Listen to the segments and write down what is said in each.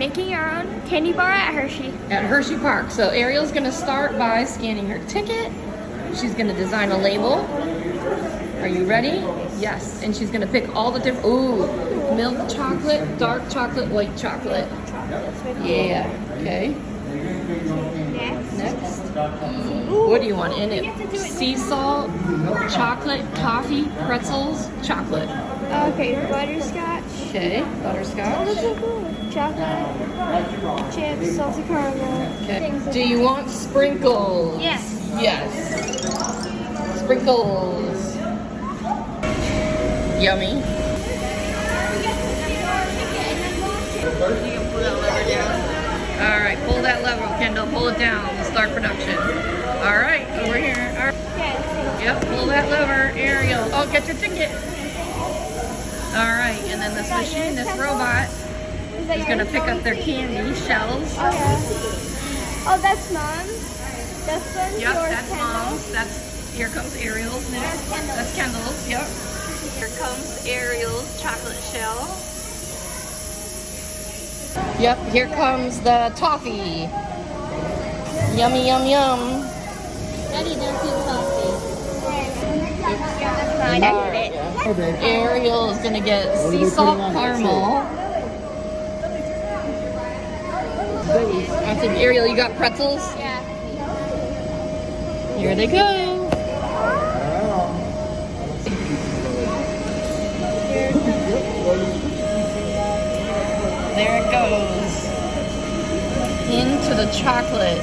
making your own candy bar at Hershey. At Hershey Park. So Ariel's gonna start by scanning her ticket. She's gonna design a label. Are you ready? Yes. And she's gonna pick all the different, ooh, milk chocolate, dark chocolate, white chocolate. Yeah, okay. Next. What do you want in it? Sea salt, chocolate, toffee, pretzels, chocolate. Okay, butterscotch. Okay, Oh, butterscotch. that's so cool. Chocolate, chips, salty caramel. Okay. Do you want sprinkles? Yes. Yes. Sprinkles. Yummy. All right, pull that lever, Kendall. Pull it down. We'll start production. All right, over here. All right. Yep, pull that lever, Ariel. Oh, get your ticket. All right, and then this machine, this robot, is gonna pick up their candy shells. Oh, yeah. Oh, that's Mom's. That's one's Yep, yours, that's Kendall. Mom's. Here comes Ariel's next. That's Kendall's. Yep. Here comes Ariel's chocolate shell. Yep, here comes the toffee. Yummy, yum, yum. Daddy, don't do coffee. Yeah, that's All mine. right. Ariel is gonna get sea salt caramel. I think Ariel, you got pretzels? Yeah. Here they go. There it goes. Into the chocolate.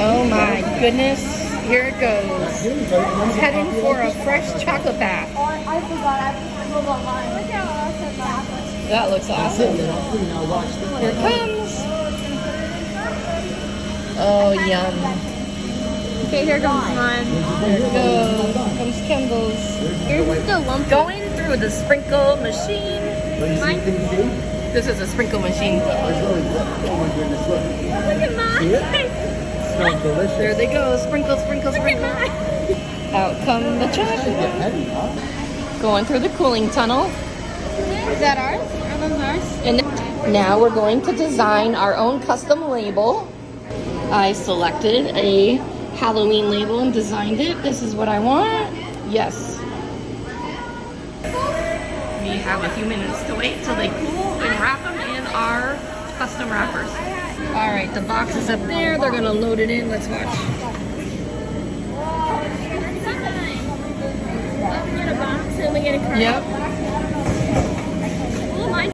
Oh my goodness. Here it goes. It's heading for a fresh chocolate bath. Oh, I forgot. I put it online. Look how awesome that was. That looks awesome. Here it comes. Oh, yum. Okay, here comes mine. There it goes. Here comes Kendall's. Here's the lump. Going through the sprinkle machine. This is a sprinkle machine. Look at mine. There they go. Sprinkle, sprinkle, Look at sprinkle. mine. Out come the chocolate. Going through the cooling tunnel. Is that ours? Are those ours? And now we're going to design our own custom label. I selected a Halloween label and designed it. This is what I want. Yes. We have a few minutes to wait till they cool and wrap them in our custom wrappers. All right, the box is up there. They're gonna load it in. Let's watch. Get a box and we get a card. Yep.